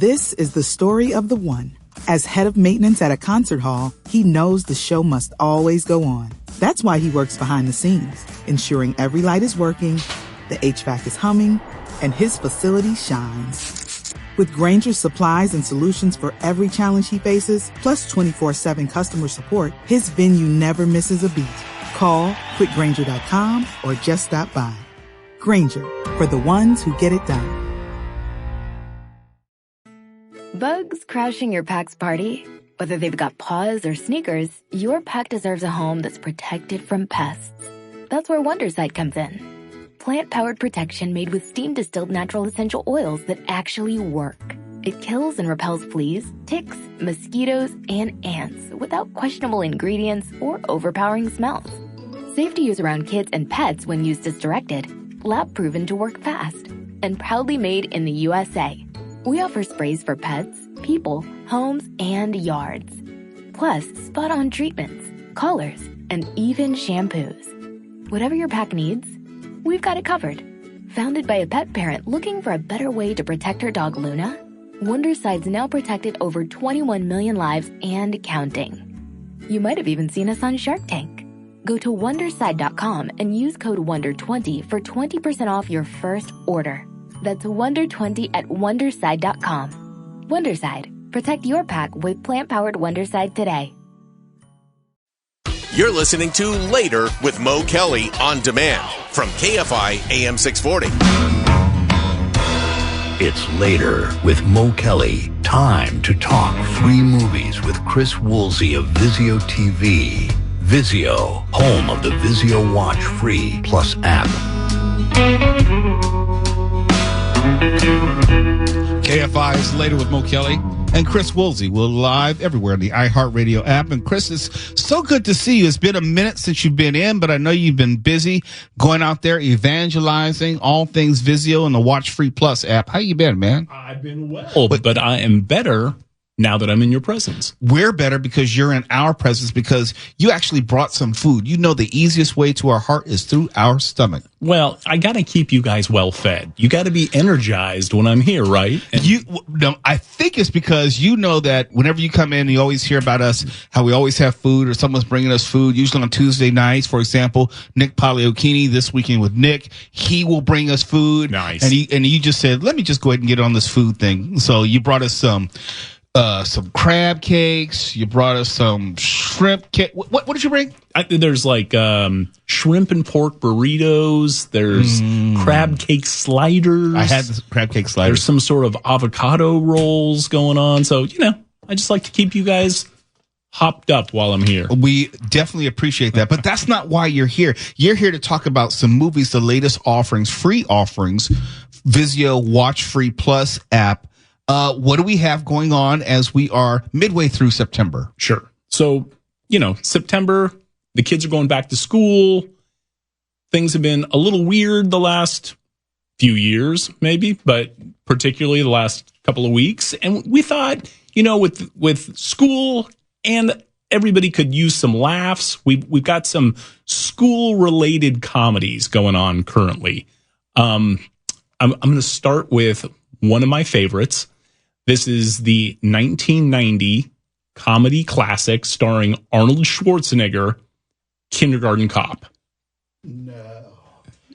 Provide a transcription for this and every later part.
This is the story of the one. As head of maintenance at a concert hall, he knows the show must always go on. That's why he works behind the scenes, ensuring every light is working, the HVAC is humming, and his facility shines. With Grainger's supplies and solutions for every challenge he faces, plus 24/7 customer support, his venue never misses a beat. Call quickgrainger.com or just stop by. Grainger, for the ones who get it done. Bugs crashing your pack's party? Whether they've got paws or sneakers, your pack deserves a home that's protected from pests. That's where Wondercide comes in. Plant-powered protection made with steam-distilled natural essential oils that actually work. It kills and repels fleas, ticks, mosquitoes, and ants without questionable ingredients or overpowering smells. Safe to use around kids and pets when used as directed. Lab-proven to work fast. And proudly made in the USA. We offer sprays for pets, people, homes, and yards. Plus, spot-on treatments, collars, and even shampoos. Whatever your pack needs, we've got it covered. Founded by a pet parent looking for a better way to protect her dog Luna, Wondercide's now protected over 21 million lives and counting. You might have even seen us on Shark Tank. Go to Wondercide.com and use code WONDER20 for 20% off your first order. That's WONDER20 at Wondercide.com. Wondercide. Protect your pack with plant-powered Wondercide today. You're listening to Later with Mo Kelly on demand from KFI AM 640. It's Later with Mo Kelly. Time to talk free movies with Chris Woolsey of Vizio TV. Vizio, home of the Vizio Watch Free Plus app. KFI is Later with Mo Kelly and Chris Woolsey. We're live everywhere in the iHeartRadio app. And Chris, it's so good to see you. It's been a minute since you've been in, but I know you've been busy going out there evangelizing all things Vizio and the Watch Free Plus app. How you been, man? I've been well, but I am better now that I'm in your presence. We're better because you're in our presence, because you actually brought some food. You know the easiest way to our heart is through our stomach. Well, I got to keep you guys well fed. You got to be energized when I'm here, right? No, I think it's because you know that whenever you come in, you always hear about us, how we always have food or someone's bringing us food, usually on Tuesday nights. For example, Nick Poliokini this weekend with Nick, he will bring us food. Nice. And you just said, let me just go ahead and get on this food thing. So you brought us some crab cakes. You brought us some shrimp cake. What did you bring? There's like shrimp and pork burritos. There's crab cake sliders. I had the crab cake sliders. There's some sort of avocado rolls going on. So, I just like to keep you guys hopped up while I'm here. We definitely appreciate that. But that's not why you're here. You're here to talk about some movies, the latest offerings, free offerings, Vizio Watch Free Plus app. What do we have going on as we are midway through September? Sure. So, September, the kids are going back to school. Things have been a little weird the last few years, maybe, but particularly the last couple of weeks. And we thought, with school and everybody could use some laughs. We've got some school-related comedies going on currently. I'm going to start with one of my favorites. This is the 1990 comedy classic starring Arnold Schwarzenegger, Kindergarten Cop. No.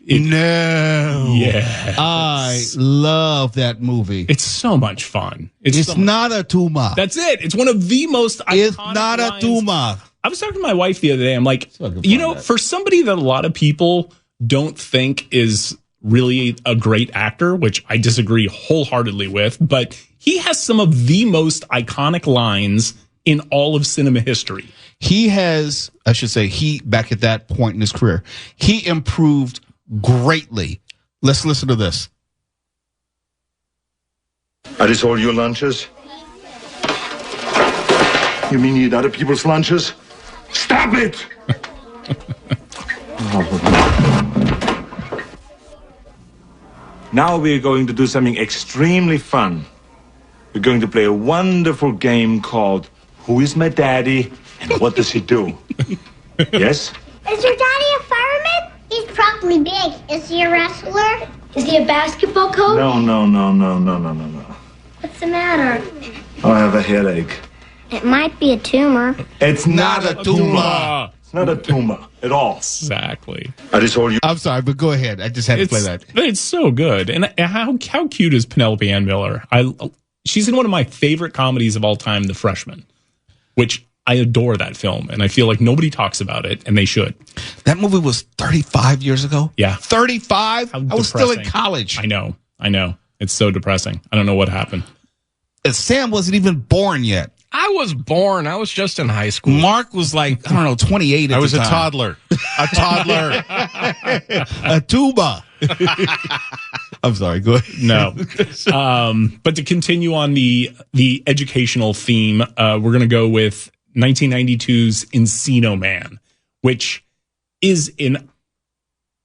Yeah. I love that movie. It's so much fun. It's not a tumor. That's it. It's one of the most iconic It's not a tumor. I was talking to my wife the other day. I'm like, for somebody that a lot of people don't think is really a great actor, which I disagree wholeheartedly with, but he has some of the most iconic lines in all of cinema history. He has, back at that point in his career, he improved greatly. Let's listen to this. Are these all your lunches? You mean you eat other people's lunches? Stop it! Now we're going to do something extremely fun. We're going to play a wonderful game called Who is My Daddy and What Does He Do? Yes? Is your daddy a fireman? He's probably big. Is he a wrestler? Is he a basketball coach? No. What's What's the matter? I have a headache. It might be a tumor. It's not a tumor. It's not a tumor at all. Exactly. I just told you. I'm sorry, but go ahead. I just had to play that. It's so good. And how cute is Penelope Ann Miller? She's in one of my favorite comedies of all time, The Freshman, which I adore that film. And I feel like nobody talks about it, and they should. That movie was 35 years ago? Yeah. 35? I was still in college. I know. It's so depressing. I don't know what happened. Sam wasn't even born yet. I was born. I was just in high school. Mark was like, I don't know, 28 at I was the a time. toddler. A toddler. A tuba. I'm sorry, go ahead. No. But to continue on the educational theme, we're going to go with 1992's Encino Man, which is an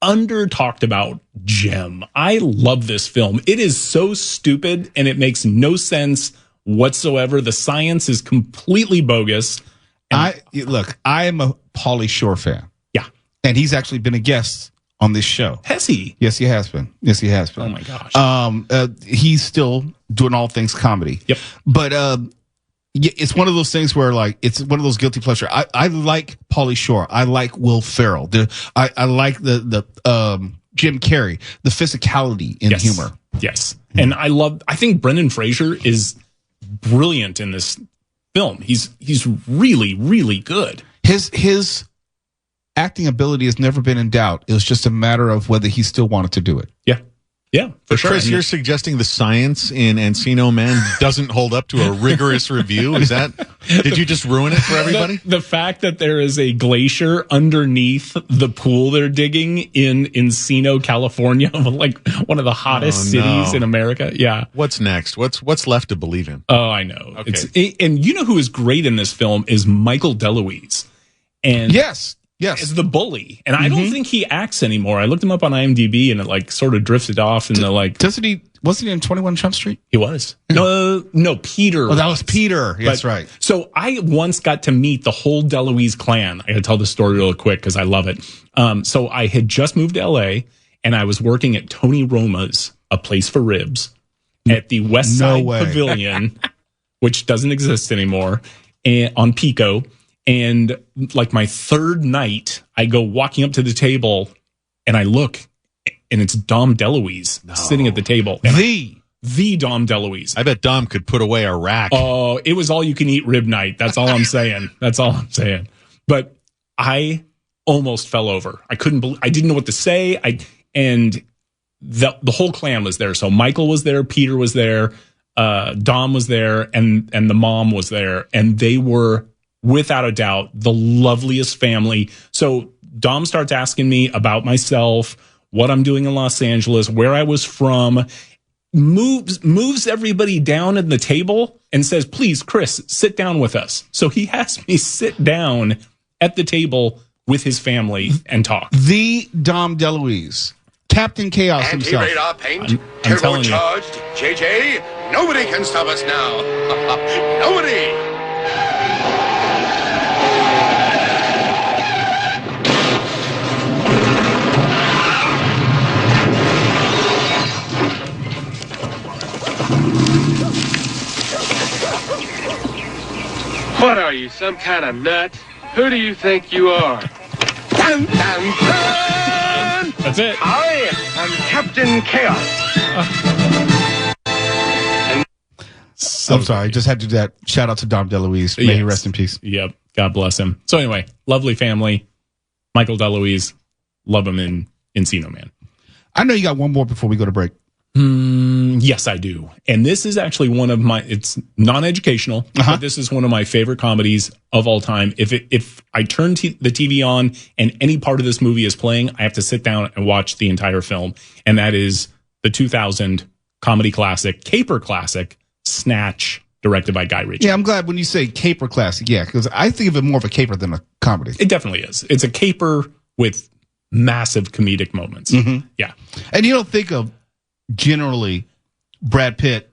under talked about gem. I love this film. It is so stupid and it makes no sense whatsoever. The science is completely bogus. I am a Pauly Shore fan. Yeah. And he's actually been a guest on this show. Has he? Yes, he has been. Oh my gosh. He's still doing all things comedy. Yep. But it's one of those things where, like, it's one of those guilty pleasure. I like Pauly Shore. I like Will Ferrell. I like the Jim Carrey, the physicality in humor. Yes. And I think Brendan Fraser is brilliant in this film. He's really, really good. His acting ability has never been in doubt. It was just a matter of whether he still wanted to do it. Yeah, for sure. Chris, you're suggesting the science in Encino Man doesn't hold up to a rigorous review? Did you just ruin it for everybody? The fact that there is a glacier underneath the pool they're digging in Encino, California, like one of the hottest cities in America. Yeah. What's next? What's left to believe in? Oh, I know. Okay. And you know who is great in this film is Michael DeLuise. And Yes. As the bully. And I don't think he acts anymore. I looked him up on IMDb and it like sort of drifted off and wasn't he in 21 Jump Street? He was. No, Peter. Oh, that was Peter. That's right. So I once got to meet the whole DeLuise clan. I got to tell the story real quick because I love it. So I had just moved to LA and I was working at Tony Roma's, a place for ribs, at the West Side Pavilion, which doesn't exist anymore, and on Pico. And like my third night, I go walking up to the table and I look and it's Dom DeLuise sitting at the table. The Dom DeLuise. I bet Dom could put away a rack. Oh, it was all you can eat rib night. That's all I'm saying. But I almost fell over. I didn't know what to say. And the whole clan was there. So Michael was there, Peter was there, Dom was there, and the mom was there. And they were, without a doubt, the loveliest family. So Dom starts asking me about myself, what I'm doing in Los Angeles, where I was from, moves everybody down at the table and says, please, Chris, sit down with us. So he has me sit down at the table with his family and talk. The Dom DeLuise, Captain Chaos himself. Anti-radar paint, I'm telling you. turbocharged, JJ, nobody can stop us now. Nobody. What are you, some kind of nut? Who do you think you are? Dun, dun, dun! That's it. I am Captain Chaos. I'm sorry, I just had to do that. Shout out to Dom DeLuise. May he rest in peace. Yep. God bless him. So anyway, lovely family. Michael DeLuise. Love him in Encino Man. I know you got one more before we go to break. Yes, I do. And this is actually one of it's non-educational, but this is one of my favorite comedies of all time. If I turn the TV on and any part of this movie is playing, I have to sit down and watch the entire film. And that is the 2000 comedy classic, caper classic, Snatch, directed by Guy Ritchie. Yeah, I'm glad when you say caper classic. Yeah, because I think of it more of a caper than a comedy. It definitely is. It's a caper with massive comedic moments. Yeah. And you don't think of generally Brad Pitt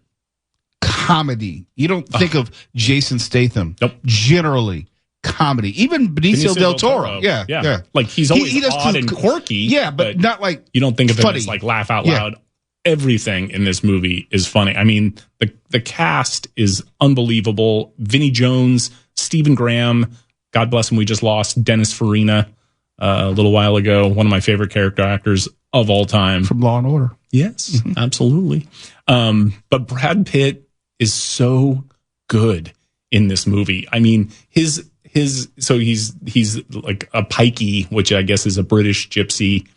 comedy. You don't think of Jason Statham. Nope. Generally comedy. Even Benicio del Toro. Yeah. Like he's always odd and quirky. Yeah, but not like you don't think of funny. him as like laugh out loud. everything in this movie is funny. I mean, the cast is unbelievable. Vinnie Jones, Stephen Graham, God bless him, we just lost Dennis Farina a little while ago, one of my favorite character actors of all time. From Law and Order. Yes, absolutely. But Brad Pitt is so good in this movie. I mean, so he's like a pikey, which I guess is a British gypsy.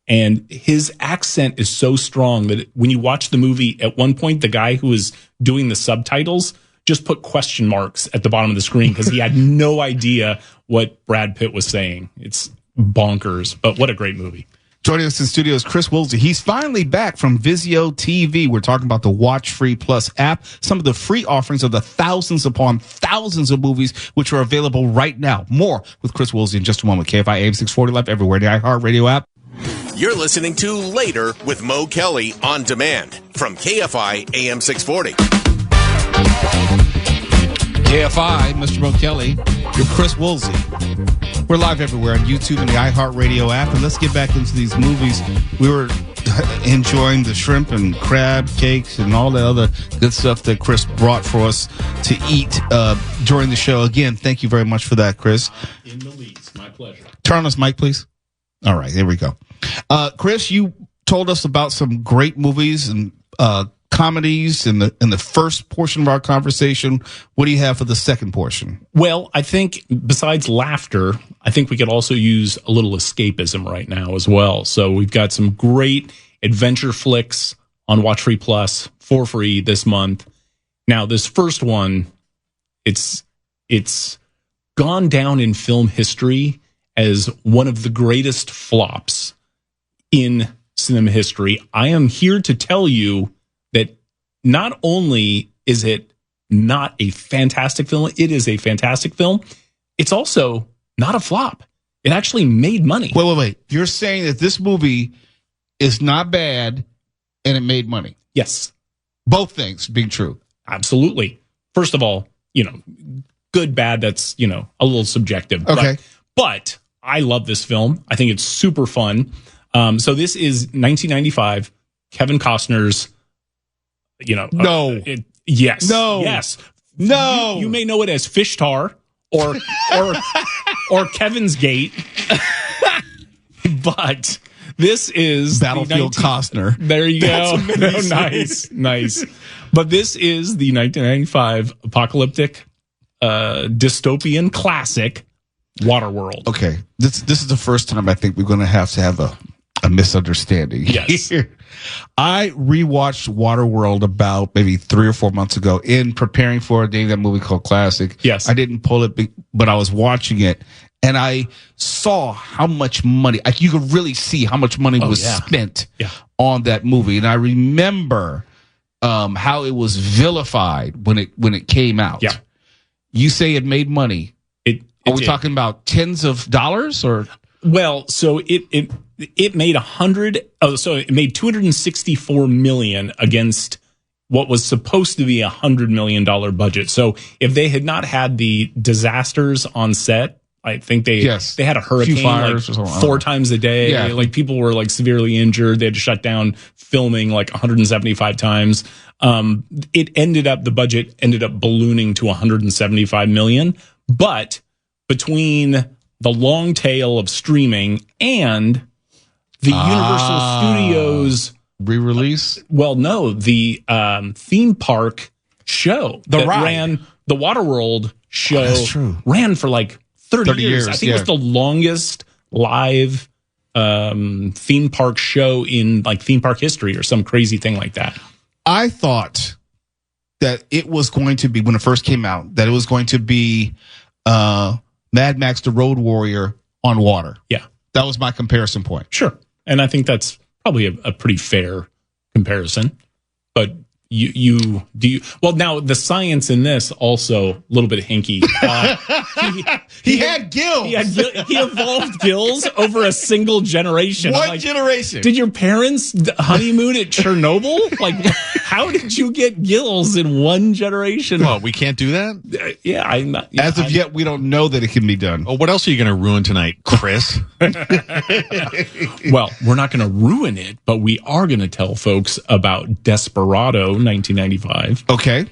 And his accent is so strong that when you watch the movie, at one point, the guy who was doing the subtitles just put question marks at the bottom of the screen because he had no idea what Brad Pitt was saying. It's bonkers, but what a great movie. Joining us in studio is Chris Woolsey. He's finally back from Vizio TV. We're talking about the Watch Free Plus app, some of the free offerings of the thousands upon thousands of movies which are available right now. More with Chris Woolsey in just a moment. KFI AM 640 Live everywhere, the iHeartRadio app. You're listening to Later with Mo Kelly on demand from KFI AM 640. KFI, Mr. Mo Kelly, you're Chris Woolsey. We're live everywhere on YouTube and the iHeartRadio app. And let's get back into these movies. We were enjoying the shrimp and crab cakes and all the other good stuff that Chris brought for us to eat during the show. Again, thank you very much for that, Chris. In the least, my pleasure. Turn on this mic, please. All right, there we go. Chris, you told us about some great movies and comedies in the first portion of our conversation. What do you have for the second portion? Well, I think besides laughter, I think we could also use a little escapism right now as well. So we've got some great adventure flicks on Watch Free Plus for free this month. Now, this first one, it's gone down in film history as one of the greatest flops in cinema history. I am here to tell you that not only is it not a fantastic film, it is a fantastic film. It's also not a flop. It actually made money. Wait. You're saying that this movie is not bad and it made money? Yes. Both things being true. Absolutely. First of all, good, bad, that's, a little subjective. Okay. But I love this film. I think it's super fun. So this is 1995, Kevin Costner's, No. Yes. No. Yes. No. You may know it as Fish Tar or Kevin's Gate. But this is Battlefield Costner. There you go. Nice. But this is the 1995 apocalyptic dystopian classic Waterworld. Okay. This is the first time I think we're going to have a misunderstanding. Yes. I rewatched Waterworld about maybe 3 or 4 months ago in preparing for that movie called Classic. Yes. I didn't pull it, but I was watching it and I saw how much money, you could really see how much money was spent on that movie. And I remember how it was vilified when it came out. Yeah. You say it made money. Are we talking about tens of dollars or? Well, so it made it made $264 million against what was supposed to be $100 million budget. So if they had not had the disasters on set, I think they had a hurricane 4 times a day. Yeah. Like people were like severely injured. They had to shut down filming like 175 times. The budget ended up ballooning to $175 million. But between the long tail of streaming and the Universal Studios re-release? The theme park show the Waterworld show that's true. Ran for like 30 years. I think it was the longest live theme park show in like theme park history or some crazy thing like that. I thought that it was going to be, when it first came out, that it was going to be Mad Max the Road Warrior on water. Yeah. That was my comparison point. Sure. And I think that's probably a pretty fair comparison. But You well, now the science in this also a little bit hinky. He had gills. He evolved gills over a single generation. One generation. Did your parents honeymoon at Chernobyl? Like, how did you get gills in one generation? Well, we can't do that? As of yet, we don't know that it can be done. Oh, what else are you going to ruin tonight, Chris? Well, we're not going to ruin it, but we are going to tell folks about Desperado 1995. Okay.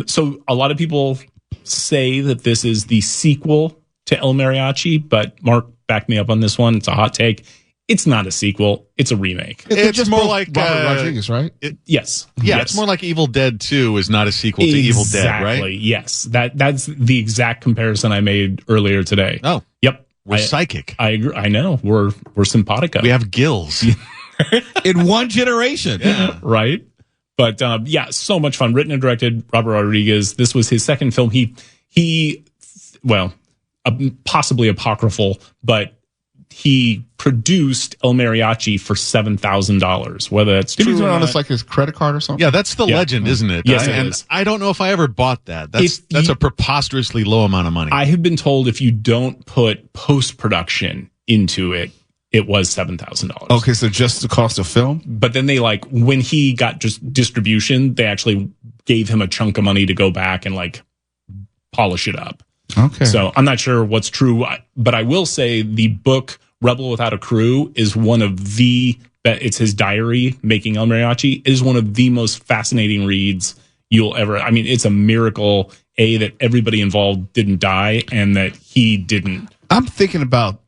So a lot of people say that this is the sequel to El Mariachi, but Mark backed me up on this one. It's a hot take. It's not a sequel. It's a remake. It's just more like Robert Rodriguez, right? Yes. Yeah, yes. It's more like Evil Dead 2 is not a sequel to Evil Dead, right? Exactly. Yes. That's the exact comparison I made earlier today. Oh. Yep. We're psychic. I agree. I know. We're simpatico. We have gills. In one generation. Yeah. Right. But so much fun. Written and directed Robert Rodriguez. This was his second film. Possibly apocryphal, but he produced El Mariachi for $7,000. Whether that's Did true he do it or on not. his like his credit card or something? Yeah, that's the legend, isn't it? Yes, it and is. I don't know if I ever bought that. That's a preposterously low amount of money. I have been told if you don't put post-production into it, it was $7,000. Okay, so just the cost of film? But then they when he got just distribution, they actually gave him a chunk of money to go back and polish it up. Okay. So I'm not sure what's true, but I will say the book Rebel Without a Crew is it's his diary making El Mariachi. It is one of the most fascinating reads you'll ever. I mean, it's a miracle, that everybody involved didn't die and that he didn't. I'm thinking about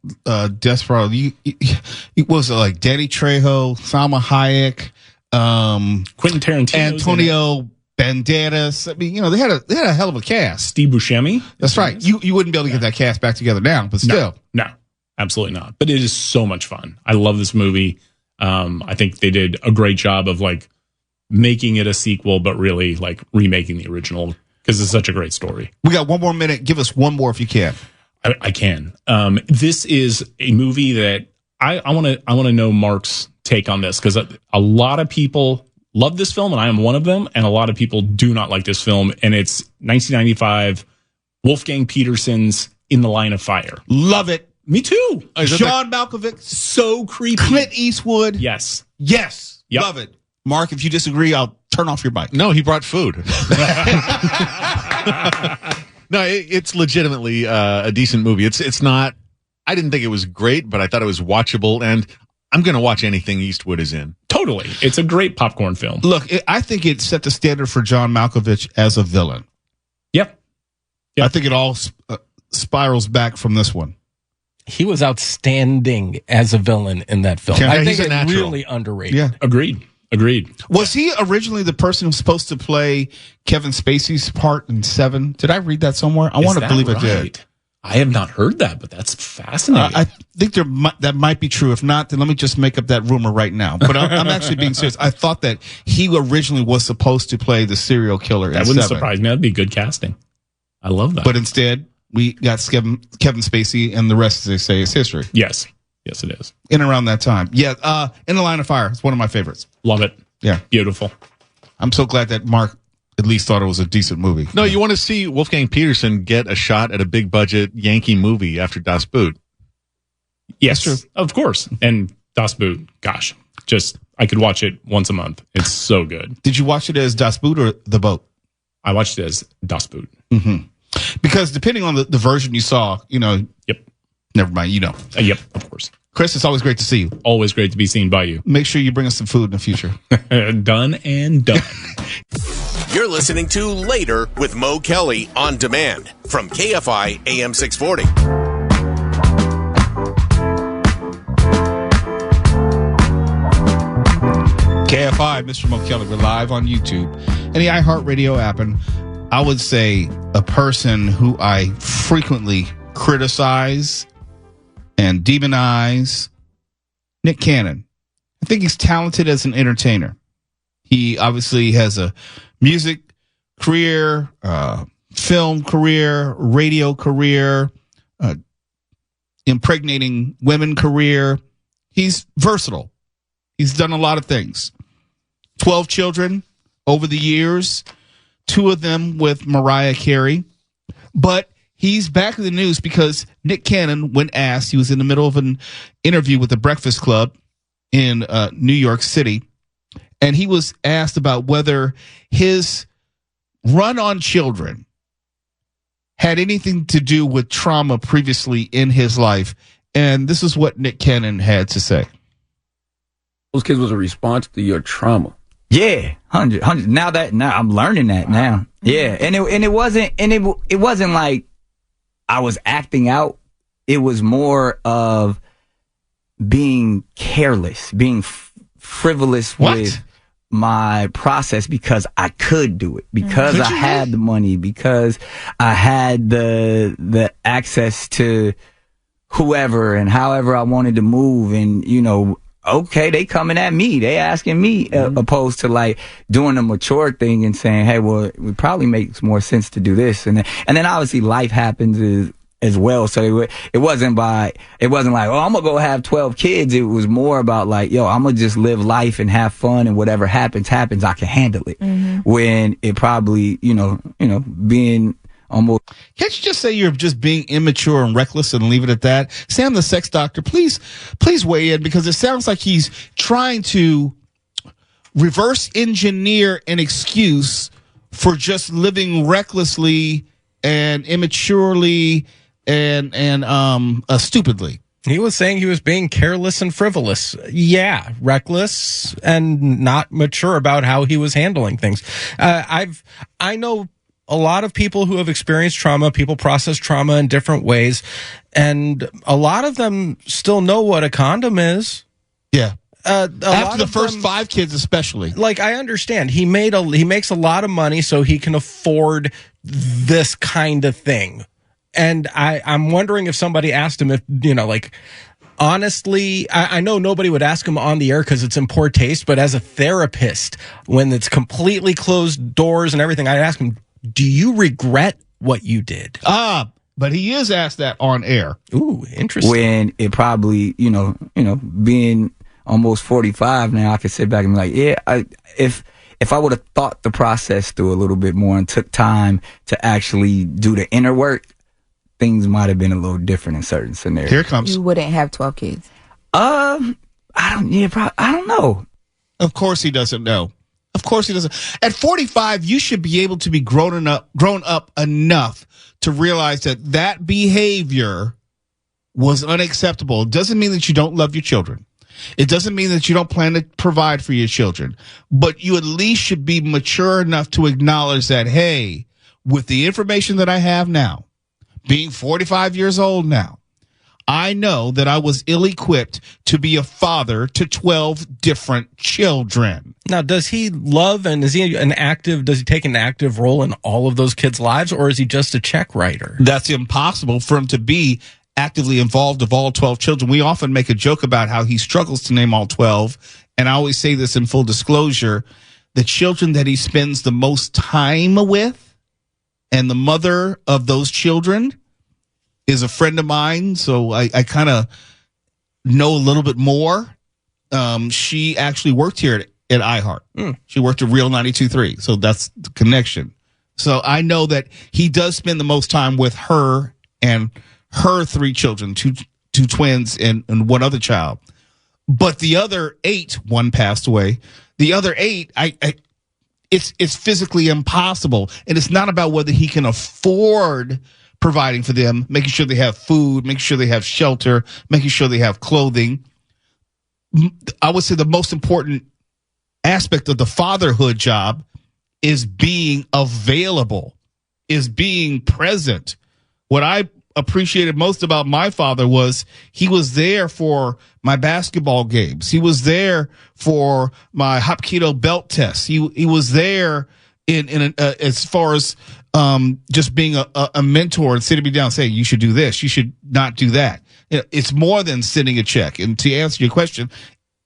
Desperado. It was like Danny Trejo, Salma Hayek, Quentin Tarantino, Antonio Banderas. I mean, they had a hell of a cast. Steve Buscemi. That's right. You wouldn't be able to get that cast back together now, but still. No, absolutely not. But it is so much fun. I love this movie. I think they did a great job of making it a sequel, but really remaking the original because it's such a great story. We got one more minute. Give us one more if you can. I can. This is a movie that I want to know Mark's take on this because a lot of people love this film and I am one of them, and a lot of people do not like this film. And it's 1995, Wolfgang Petersen's In the Line of Fire. Love it. Me too. John Malkovich, so creepy. Clint Eastwood. Yes. Yep. Love it. Mark, if you disagree, I'll turn off your mic. No, he brought food. No, it's legitimately a decent movie. It's not. I didn't think it was great, but I thought it was watchable, and I'm going to watch anything Eastwood is in. Totally, it's a great popcorn film. Look, I think it set the standard for John Malkovich as a villain. Yep. I think it all spirals back from this one. He was outstanding as a villain in that film. Yeah, I think he's a it's natural. really underrated. Yeah, agreed. Was he originally the person who was supposed to play Kevin Spacey's part in Seven? Did I read that somewhere? I want to believe I did. I have not heard that, but that's fascinating. I think that might be true. If not, then let me just make up that rumor right now. But I'm actually being serious. I thought that he originally was supposed to play the serial killer. That wouldn't surprise me. That'd be good casting. I love that. But instead, we got Kevin Spacey, and the rest, as they say, is history. Yes, it is. In around that time. Yeah, In the Line of Fire. It's one of my favorites. Love it. Yeah. Beautiful. I'm so glad that Mark at least thought it was a decent movie. No, you want to see Wolfgang Petersen get a shot at a big budget Yankee movie after Das Boot. Yes, that's true. Of course. And Das Boot, gosh, I could watch it once a month. It's so good. Did you watch it as Das Boot or The Boat? I watched it as Das Boot. Mm-hmm. Because depending on the version you saw, Yep. Never mind, Yep, of course. Chris, it's always great to see you. Always great to be seen by you. Make sure you bring us some food in the future. Done and done. You're listening to Later with Mo Kelly on demand from KFI AM 640. KFI, Mr. Mo Kelly. We're live on YouTube and the iHeartRadio app. And I would say a person who I frequently criticize and demonize, Nick Cannon. I think he's talented as an entertainer. He obviously has a music career, film career, radio career, impregnating women career. He's versatile. He's done a lot of things. 12 children over the years, 2 of them with Mariah Carey. But he's back in the news because Nick Cannon, when asked, he was in the middle of an interview with the Breakfast Club in New York City, and he was asked about whether his run on children had anything to do with trauma previously in his life. And this is what Nick Cannon had to say. Those kids was a response to your trauma. Yeah, 100. Now I'm learning that now. Yeah, and it wasn't like I was acting out. It was more of being careless, being frivolous with my process because I could do it, because I had the money, because I had the access to whoever and however I wanted to move. And, okay, they coming at me, they asking me, opposed to like doing the mature thing and saying, hey, well, it probably makes more sense to do this. And then obviously life happens as well. So it wasn't like, oh, I'm gonna go have 12 kids. It was more about like, yo, I'm gonna just live life and have fun, and whatever happens, I can handle it. When it probably, being almost. Can't you just say you're just being immature and reckless and leave it at that? Sam, the sex doctor, please weigh in, because it sounds like he's trying to reverse engineer an excuse for just living recklessly and immaturely and stupidly. He was saying he was being careless and frivolous. Yeah, reckless and not mature about how he was handling things. I know a lot of people who have experienced trauma. People process trauma in different ways, and a lot of them still know what a condom is. Yeah. After the first 5 kids, especially. Like, I understand he makes a lot of money, so he can afford this kind of thing. And I'm wondering if somebody asked him if, honestly, I know nobody would ask him on the air because it's in poor taste, but as a therapist, when it's completely closed doors and everything, I'd ask him, do you regret what you did? But he is asked that on air. Ooh, interesting. When it probably, being almost 45 now, I could sit back and be like, yeah, if I would have thought the process through a little bit more and took time to actually do the inner work, things might have been a little different in certain scenarios. Here it comes. You wouldn't have 12 kids. I don't know. Of course he doesn't know. Of course he doesn't. At 45, you should be able to be grown up enough to realize that behavior was unacceptable. It doesn't mean that you don't love your children. It doesn't mean that you don't plan to provide for your children. But you at least should be mature enough to acknowledge that, hey, with the information that I have now, being 45 years old now, I know that I was ill-equipped to be a father to 12 different children. Now, does he love and does he take an active role in all of those kids' lives, or is he just a check writer? That's impossible for him to be actively involved of all 12 children. We often make a joke about how he struggles to name all 12. And I always say this in full disclosure, the children that he spends the most time with and the mother of those children is a friend of mine. So I kind of know a little bit more. She actually worked here at iHeart. She worked at Real 92.3. So that's the connection. So I know that he does spend the most time with her and her 3 children, two twins and one other child. But the other 8, one passed away. The other 8, it's physically impossible. And it's not about whether he can afford providing for them, making sure they have food, making sure they have shelter, making sure they have clothing. I would say the most important aspect of the fatherhood job is being available, is being present. What I appreciated most about my father was he was there for my basketball games. He was there for my Hapkido belt tests. He was there in as far as just being a mentor and sitting me down saying, you should do this, you should not do that. It's more than sending a check. And to answer your question,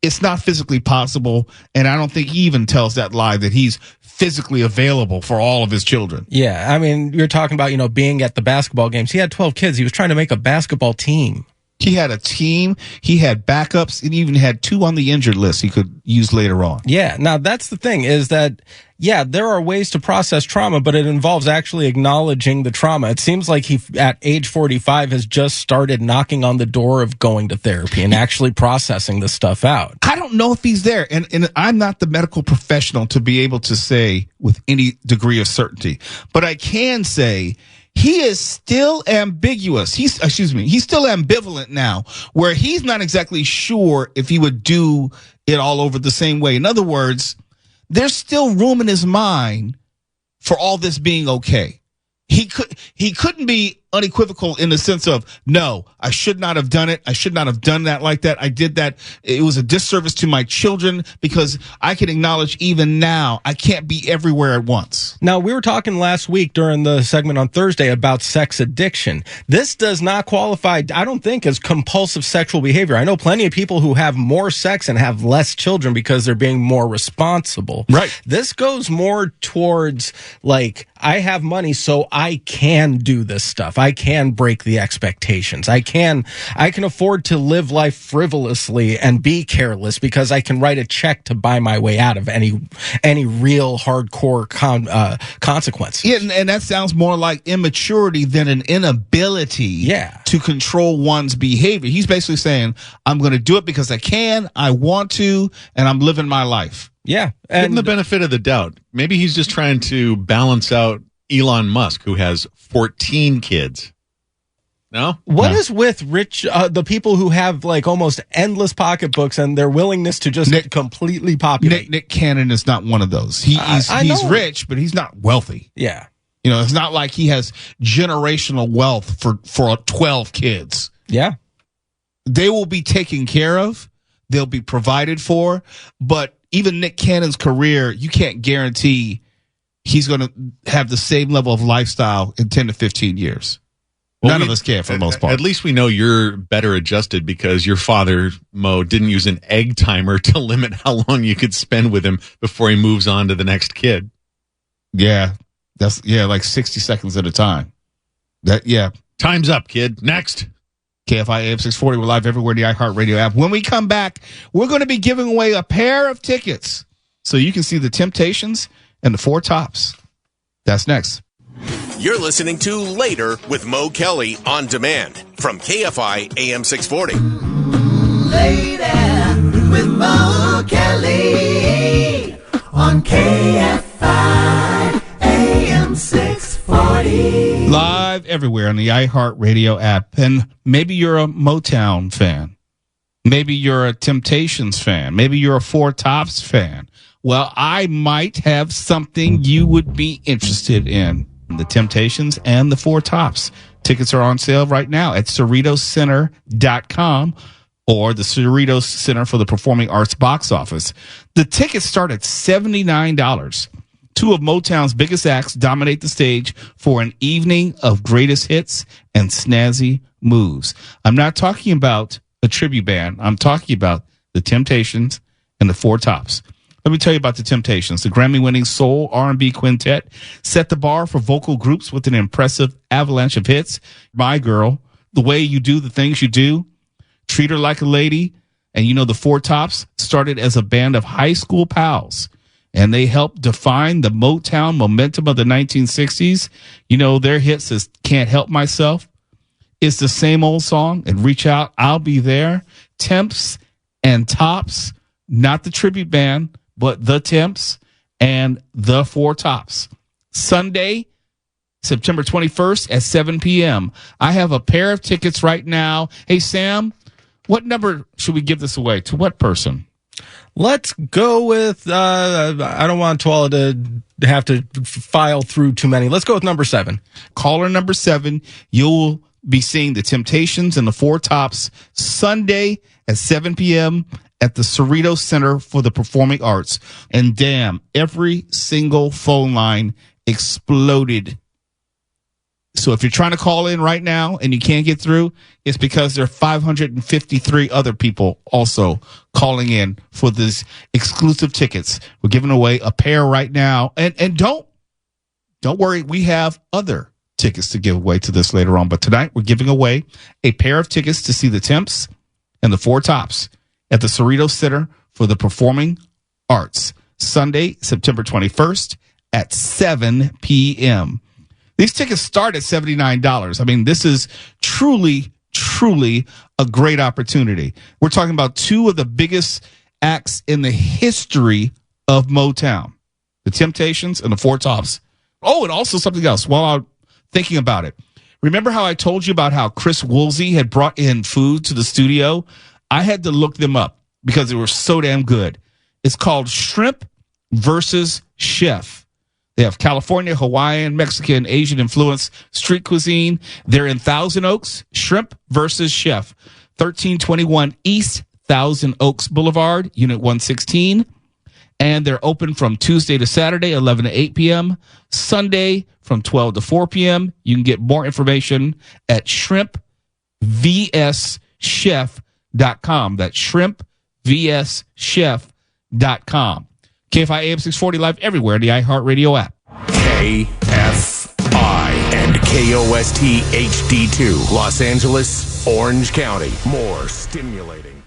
it's not physically possible. And I don't think he even tells that lie that he's physically available for all of his children. Yeah. I mean, you're talking about, being at the basketball games. He had 12 kids. He was trying to make a basketball team. He had a team. He had backups, and even had 2 on the injured list he could use later on. Yeah. Now, that's the thing is that, yeah, there are ways to process trauma, but it involves actually acknowledging the trauma. It seems like he, at age 45, has just started knocking on the door of going to therapy and actually processing this stuff out. I don't know if he's there, and I'm not the medical professional to be able to say with any degree of certainty, but I can say he is still ambiguous. He's still ambivalent now, where he's not exactly sure if he would do it all over the same way. In other words, there's still room in his mind for all this being okay. He couldn't be unequivocal in the sense of, no, I should not have done it. I should not have done that like that. I did that. It was a disservice to my children, because I can acknowledge even now I can't be everywhere at once. Now, we were talking last week during the segment on Thursday about sex addiction. This does not qualify, I don't think, as compulsive sexual behavior. I know plenty of people who have more sex and have less children because they're being more responsible. Right. This goes more towards, like, I have money, so I can do this stuff. I can break the expectations. I can afford to live life frivolously and be careless because I can write a check to buy my way out of any real hardcore consequence. Yeah, and that sounds more like immaturity than an inability to control one's behavior. He's basically saying, I'm going to do it because I can, I want to, and I'm living my life. Yeah. Give him the benefit of the doubt. Maybe he's just trying to balance out Elon Musk, who has 14 kids. No? What is with the people who have like almost endless pocketbooks and their willingness to just completely populate? Nick Cannon is not one of those. He's rich, but he's not wealthy. Yeah. You know, it's not like he has generational wealth for 12 kids. Yeah. They will be taken care of. They'll be provided for. But even Nick Cannon's career, you can't guarantee he's going to have the same level of lifestyle in 10 to 15 years. Well, None of us can, for the most part. At least we know you're better adjusted because your father, Mo, didn't use an egg timer to limit how long you could spend with him before he moves on to the next kid. Yeah. That's like 60 seconds at a time. Time's up, kid. Next. KFI AM 640. We're live everywhere in the iHeartRadio app. When we come back, we're going to be giving away a pair of tickets so you can see the Temptations and the Four Tops. That's next. You're listening to Later with Mo Kelly on demand from KFI AM 640. Later with Mo Kelly on KFI AM 640. Live everywhere on the iHeartRadio app. And maybe you're a Motown fan. Maybe you're a Temptations fan. Maybe you're a Four Tops fan. Well, I might have something you would be interested in. The Temptations and the Four Tops. Tickets are on sale right now at CerritosCenter.com or the Cerritos Center for the Performing Arts box office. The tickets start at $79. Two of Motown's biggest acts dominate the stage for an evening of greatest hits and snazzy moves. I'm not talking about a tribute band. I'm talking about the Temptations and the Four Tops. Let me tell you about the Temptations. The Grammy-winning soul R&B quintet set the bar for vocal groups with an impressive avalanche of hits. My Girl, The Way You Do the Things You Do, Treat Her Like a Lady, and the Four Tops started as a band of high school pals, and they helped define the Motown momentum of the 1960s. Their hits is Can't Help Myself, It's the Same Old Song, and Reach Out, I'll Be There. Temps and Tops, not the tribute band, but the Temps and the Four Tops. Sunday, September 21st at 7 p.m. I have a pair of tickets right now. Hey, Sam, what number should we give this away? To what person? Let's go with, I don't want Twala to have to file through too many. Let's go with number 7. Caller number 7. You'll be seeing the Temptations and the Four Tops Sunday at 7 p.m. at the Cerritos Center for the Performing Arts. And damn, every single phone line exploded. So if you're trying to call in right now and you can't get through, it's because there are 553 other people also calling in for these exclusive tickets. We're giving away a pair right now. And don't worry, we have other tickets to give away to this later on. But tonight we're giving away a pair of tickets to see the Temps and the Four Tops at the Cerritos Center for the Performing Arts, Sunday, September 21st at 7 p.m. These tickets start at $79. I mean, this is truly a great opportunity. We're talking about two of the biggest acts in the history of Motown, the Temptations and the Four Tops. Oh, and also something else while I'm thinking about it. Remember how I told you about how Chris Woolsey had brought in food to the studio? I had to look them up because they were so damn good. It's called Shrimp versus Chef. They have California, Hawaiian, Mexican, Asian influence, street cuisine. They're in Thousand Oaks. Shrimp versus Chef. 1321 East Thousand Oaks Boulevard, Unit 116. And they're open from Tuesday to Saturday, 11 to 8 p.m. Sunday from 12 to 4 p.m. You can get more information at shrimpvschef.com. That's shrimpvschef.com. KFI AM 640 live everywhere in the iHeartRadio app. KFI and KOST HD2, Los Angeles, Orange County. More stimulating.